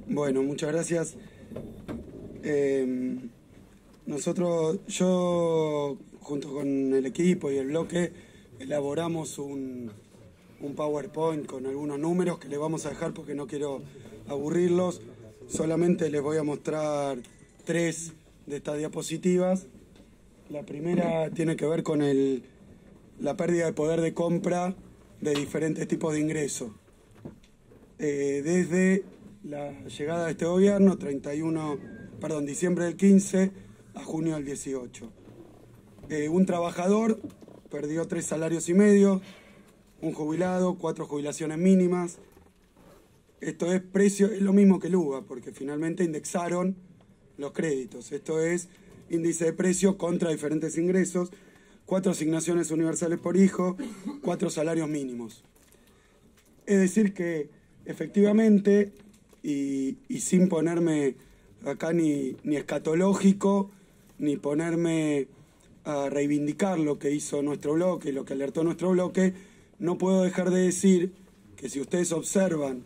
Bueno, muchas gracias. Yo, junto con el equipo y el bloque, elaboramos un PowerPoint con algunos números que les vamos a dejar porque no quiero aburrirlos. Solamente les voy a mostrar 3 de estas diapositivas. La primera tiene que ver con la pérdida de poder de compra de diferentes tipos de ingresos. Desde la llegada de este gobierno, diciembre del 15 a junio del 18. Un trabajador perdió 3 salarios y medio, un jubilado, 4 jubilaciones mínimas. Esto es lo mismo que el UVA, porque finalmente indexaron los créditos. Esto es índice de precios contra diferentes ingresos, 4 asignaciones universales por hijo, 4 salarios mínimos. Es decir que efectivamente, y sin ponerme acá ni escatológico, ni ponerme a reivindicar lo que hizo nuestro bloque, lo que alertó nuestro bloque, no puedo dejar de decir que si ustedes observan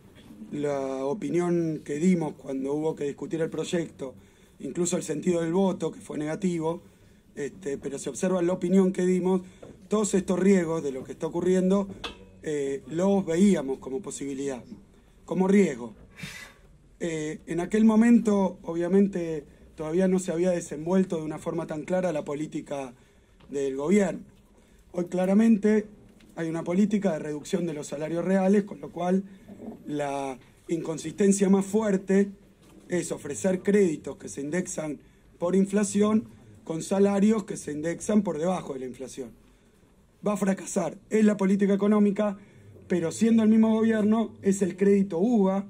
la opinión que dimos cuando hubo que discutir el proyecto, incluso el sentido del voto, que fue negativo, pero si observan la opinión que dimos, todos estos riesgos de lo que está ocurriendo los veíamos como posibilidad, como riesgo. En aquel momento, obviamente, todavía no se había desenvuelto de una forma tan clara la política del gobierno. Hoy claramente hay una política de reducción de los salarios reales, con lo cual la inconsistencia más fuerte es ofrecer créditos que se indexan por inflación con salarios que se indexan por debajo de la inflación. Va a fracasar, es la política económica, pero siendo el mismo gobierno, es el crédito UVA,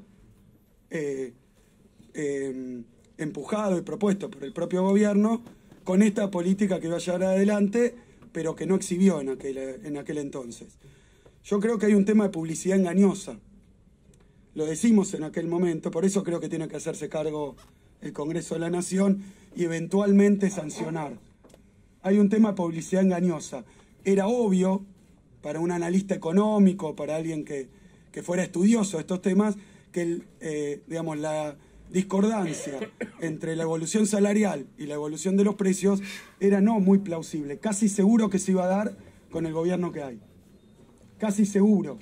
empujado y propuesto por el propio gobierno, con esta política que va a llevar adelante, pero que no exhibió en aquel entonces. Yo creo que hay un tema de publicidad engañosa. Lo decimos en aquel momento, por eso creo que tiene que hacerse cargo el Congreso de la Nación y eventualmente sancionar. Hay un tema de publicidad engañosa. Era obvio para un analista económico, para alguien que fuera estudioso de estos temas, que la discordancia entre la evolución salarial y la evolución de los precios era no muy plausible. Casi seguro que se iba a dar con el gobierno que hay. Casi seguro.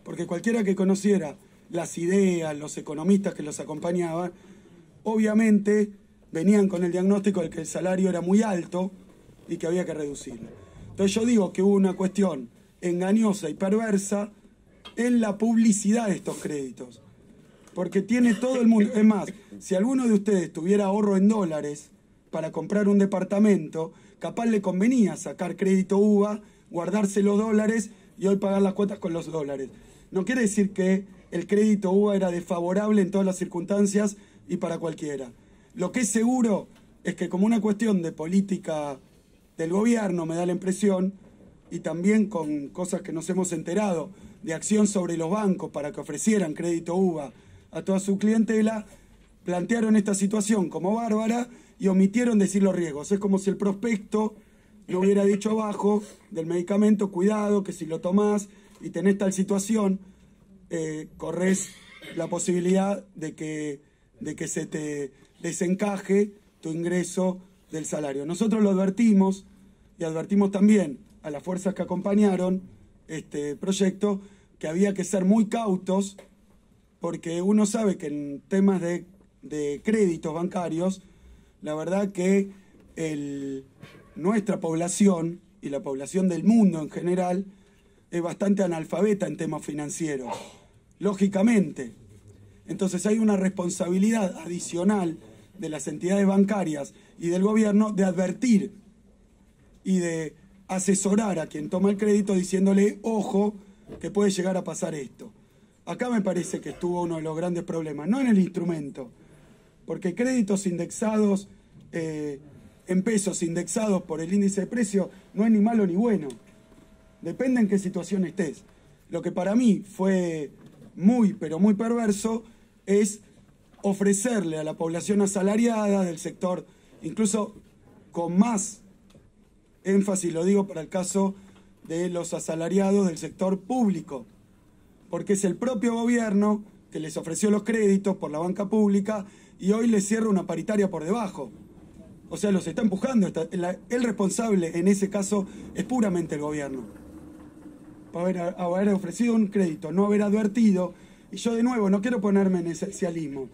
Porque cualquiera que conociera las ideas, los economistas que los acompañaban, obviamente venían con el diagnóstico de que el salario era muy alto y que había que reducirlo. Entonces yo digo que hubo una cuestión engañosa y perversa en la publicidad de estos créditos. Porque tiene todo el mundo. Es más, si alguno de ustedes tuviera ahorro en dólares para comprar un departamento, capaz le convenía sacar crédito UVA, guardarse los dólares y hoy pagar las cuotas con los dólares. No quiere decir que el crédito UVA era desfavorable en todas las circunstancias y para cualquiera. Lo que es seguro es que como una cuestión de política del gobierno, me da la impresión, y también con cosas que nos hemos enterado, de acción sobre los bancos para que ofrecieran crédito UVA a toda su clientela, plantearon esta situación como bárbara y omitieron decir los riesgos. Es como si el prospecto no hubiera dicho abajo del medicamento, cuidado, que si lo tomás y tenés tal situación, corres la posibilidad de que se te desencaje tu ingreso del salario. Nosotros lo advertimos y advertimos también a las fuerzas que acompañaron este proyecto que había que ser muy cautos, porque uno sabe que en temas de créditos bancarios, la verdad que nuestra población y la población del mundo en general es bastante analfabeta en temas financieros, lógicamente. Entonces hay una responsabilidad adicional de las entidades bancarias y del gobierno de advertir y de asesorar a quien toma el crédito diciéndole, ojo, que puede llegar a pasar esto. Acá me parece que estuvo uno de los grandes problemas, no en el instrumento, porque créditos indexados en pesos, indexados por el índice de precio, no es ni malo ni bueno. Depende en qué situación estés. Lo que para mí fue muy, pero muy perverso es ofrecerle a la población asalariada del sector, incluso con más énfasis, lo digo para el caso de los asalariados del sector público, porque es el propio gobierno que les ofreció los créditos por la banca pública y hoy les cierra una paritaria por debajo. O sea, los está empujando. El responsable en ese caso es puramente el gobierno. Por haber ofrecido un crédito, no haber advertido. Y yo de nuevo no quiero ponerme en esencialismo.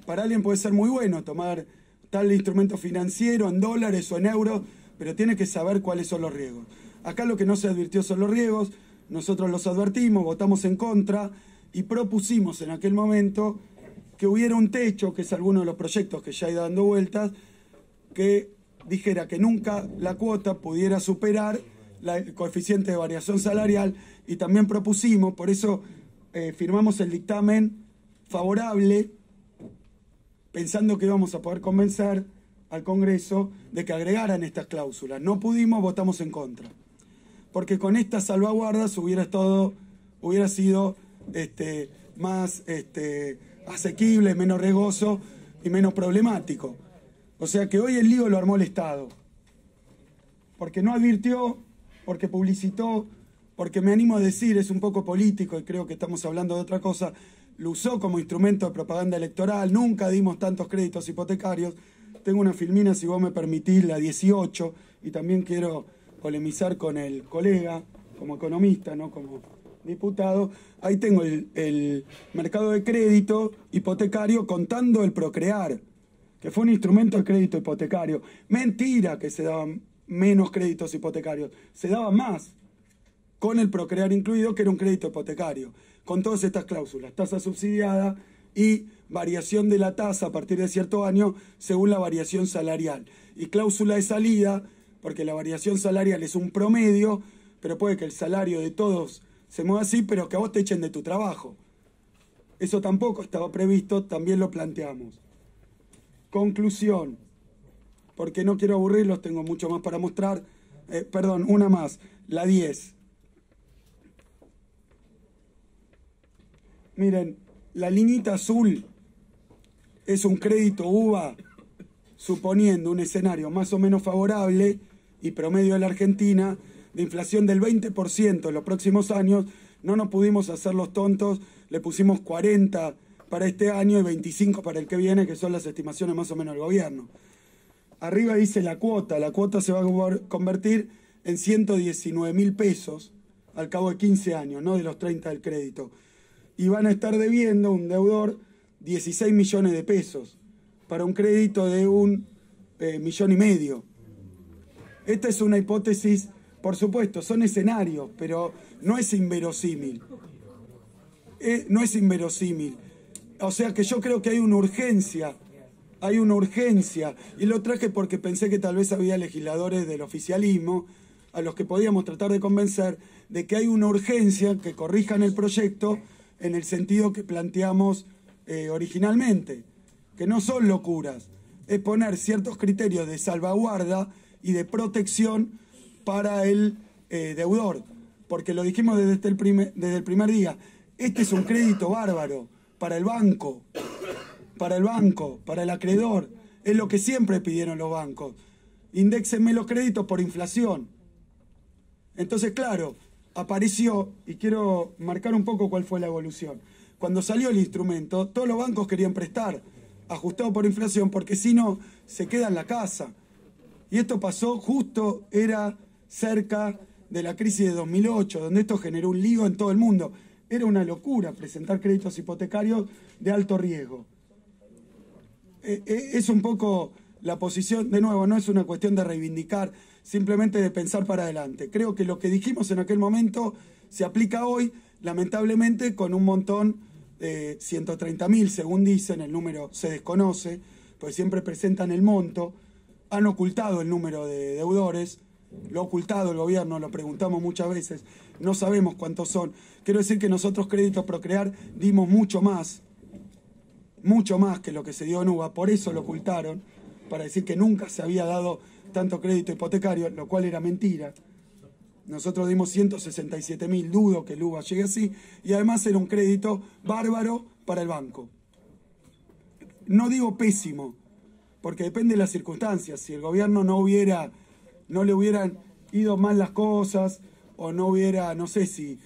Para alguien puede ser muy bueno tomar tal instrumento financiero en dólares o en euros, pero tiene que saber cuáles son los riesgos. Acá lo que no se advirtió son los riesgos, nosotros los advertimos, votamos en contra y propusimos en aquel momento que hubiera un techo, que es alguno de los proyectos que ya ha ido dando vueltas, que dijera que nunca la cuota pudiera superar el coeficiente de variación salarial, y también propusimos, por eso firmamos el dictamen favorable, pensando que íbamos a poder convencer al Congreso de que agregaran estas cláusulas. No pudimos, votamos en contra. Porque con estas salvaguardas hubiera sido más asequible, menos riesgoso y menos problemático. O sea que hoy el lío lo armó el Estado. Porque no advirtió, porque publicitó, porque me animo a decir, es un poco político y creo que estamos hablando de otra cosa, lo usó como instrumento de propaganda electoral, nunca dimos tantos créditos hipotecarios. Tengo una filmina, si vos me permitís, la 18, y también quiero polemizar con el colega, como economista, no como diputado. Ahí tengo el mercado de crédito hipotecario contando el Procrear, que fue un instrumento de crédito hipotecario. Mentira que se daban menos créditos hipotecarios, se daban más, con el Procrear incluido, que era un crédito hipotecario, con todas estas cláusulas, tasa subsidiada y variación de la tasa a partir de cierto año según la variación salarial. Y cláusula de salida, porque la variación salarial es un promedio, pero puede que el salario de todos se mueva así, pero que a vos te echen de tu trabajo. Eso tampoco estaba previsto, también lo planteamos. Conclusión, porque no quiero aburrirlos, tengo mucho más para mostrar. Perdón, una más, la 10. Miren, la liñita azul es un crédito UVA, suponiendo un escenario más o menos favorable y promedio de la Argentina, de inflación del 20% en los próximos años. No nos pudimos hacer los tontos, le pusimos 40 para este año y 25 para el que viene, que son las estimaciones más o menos del gobierno. Arriba dice la cuota se va a convertir en 119.000 pesos al cabo de 15 años, no de los 30 del crédito. Y van a estar debiendo un deudor 16 millones de pesos para un crédito de 1,5 millones. Esta es una hipótesis, por supuesto, son escenarios, pero no es inverosímil. No es inverosímil. O sea que yo creo que hay una urgencia, y lo traje porque pensé que tal vez había legisladores del oficialismo a los que podíamos tratar de convencer de que hay una urgencia que corrijan el proyecto en el sentido que planteamos originalmente, que no son locuras, es poner ciertos criterios de salvaguarda y de protección para el deudor, porque lo dijimos desde el primer día, este es un crédito bárbaro para el banco, para el acreedor, es lo que siempre pidieron los bancos, indéxenme los créditos por inflación. Entonces, claro, apareció, y quiero marcar un poco cuál fue la evolución. Cuando salió el instrumento, todos los bancos querían prestar, ajustado por inflación, porque si no, se queda en la casa. Y esto pasó justo, era cerca de la crisis de 2008, donde esto generó un lío en todo el mundo. Era una locura presentar créditos hipotecarios de alto riesgo. Es un poco la posición, de nuevo, no es una cuestión de reivindicar, simplemente de pensar para adelante. Creo que lo que dijimos en aquel momento se aplica hoy, lamentablemente, con un montón de 130.000, según dicen, el número se desconoce, pues siempre presentan el monto, han ocultado el número de deudores, lo ha ocultado el gobierno, lo preguntamos muchas veces, no sabemos cuántos son. Quiero decir que nosotros, Créditos Procrear, dimos mucho más que lo que se dio en UBA, por eso lo ocultaron, para decir que nunca se había dado tanto crédito hipotecario, lo cual era mentira. Nosotros dimos 167.000, dudo que el UBA llegue así, y además era un crédito bárbaro para el banco. No digo pésimo, porque depende de las circunstancias. Si el gobierno no le hubieran ido mal las cosas, o no hubiera, no sé si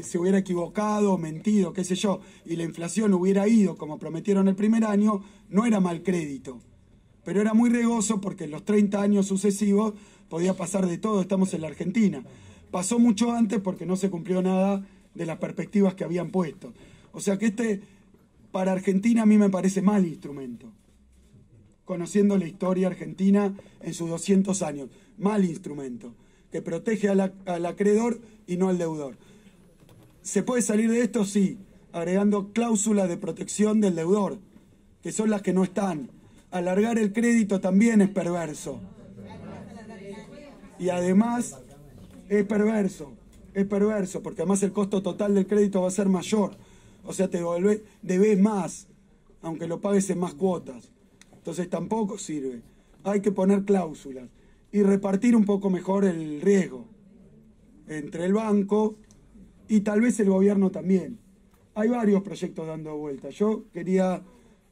se hubiera equivocado, mentido, qué sé yo, y la inflación hubiera ido como prometieron el primer año, no era mal crédito. Pero era muy riesgoso porque en los 30 años sucesivos podía pasar de todo, estamos en la Argentina. Pasó mucho antes porque no se cumplió nada de las perspectivas que habían puesto. O sea que para Argentina a mí me parece mal instrumento. Conociendo la historia argentina en sus 200 años. Mal instrumento, que protege al acreedor y no al deudor. ¿Se puede salir de esto? Sí, agregando cláusulas de protección del deudor, que son las que no están. Alargar el crédito también es perverso. Y además es perverso, porque además el costo total del crédito va a ser mayor. O sea, debes más, aunque lo pagues en más cuotas. Entonces tampoco sirve. Hay que poner cláusulas y repartir un poco mejor el riesgo entre el banco y tal vez el gobierno también. Hay varios proyectos dando vueltas. Yo quería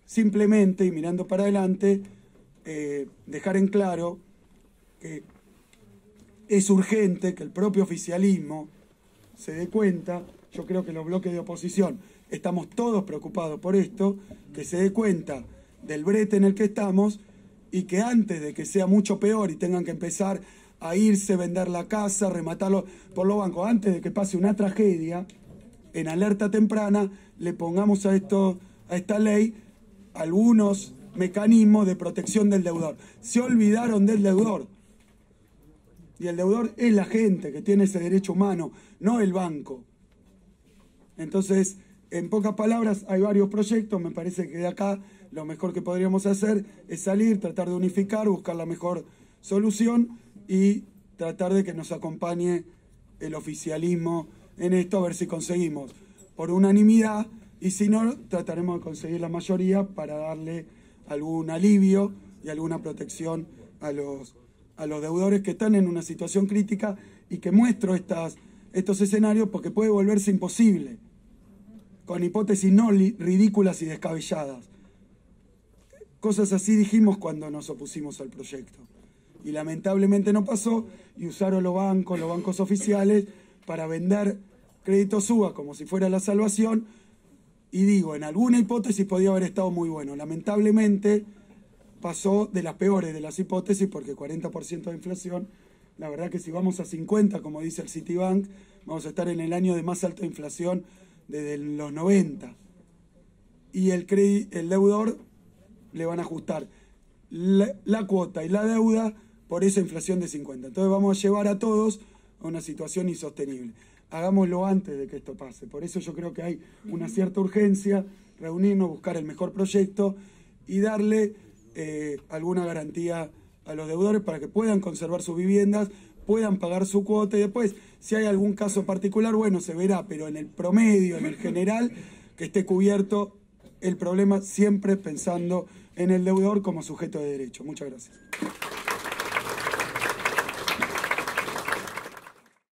simplemente, y mirando para adelante, dejar en claro que es urgente que el propio oficialismo se dé cuenta. Yo creo que los bloques de oposición estamos todos preocupados por esto, que se dé cuenta del brete en el que estamos y que antes de que sea mucho peor y tengan que empezar a irse, vender la casa, rematarlo por los bancos, antes de que pase una tragedia, en alerta temprana le pongamos a esta ley algunos mecanismos de protección del deudor. Se olvidaron del deudor. Y el deudor es la gente que tiene ese derecho humano, no el banco. Entonces, en pocas palabras, hay varios proyectos. Me parece que de acá lo mejor que podríamos hacer es salir, tratar de unificar, buscar la mejor solución y tratar de que nos acompañe el oficialismo en esto, a ver si conseguimos por unanimidad, y si no, trataremos de conseguir la mayoría para darle algún alivio y alguna protección a los deudores que están en una situación crítica, y que muestro estos escenarios porque puede volverse imposible, con hipótesis no ridículas y descabelladas. Cosas así dijimos cuando nos opusimos al proyecto. Y lamentablemente no pasó, y usaron los bancos oficiales, para vender créditos UBA como si fuera la salvación. Y digo, en alguna hipótesis podía haber estado muy bueno. Lamentablemente pasó de las peores de las hipótesis, porque 40% de inflación, la verdad que si vamos a 50, como dice el Citibank, vamos a estar en el año de más alta inflación desde los 90. Y el deudor le van a ajustar la cuota y la deuda por esa inflación de 50. Entonces vamos a llevar a todos a una situación insostenible. Hagámoslo antes de que esto pase. Por eso yo creo que hay una cierta urgencia, reunirnos, buscar el mejor proyecto y darle alguna garantía a los deudores para que puedan conservar sus viviendas, puedan pagar su cuota, y después, si hay algún caso particular, bueno, se verá, pero en el promedio, en el general, que esté cubierto el problema, siempre pensando en el deudor como sujeto de derecho. Muchas gracias.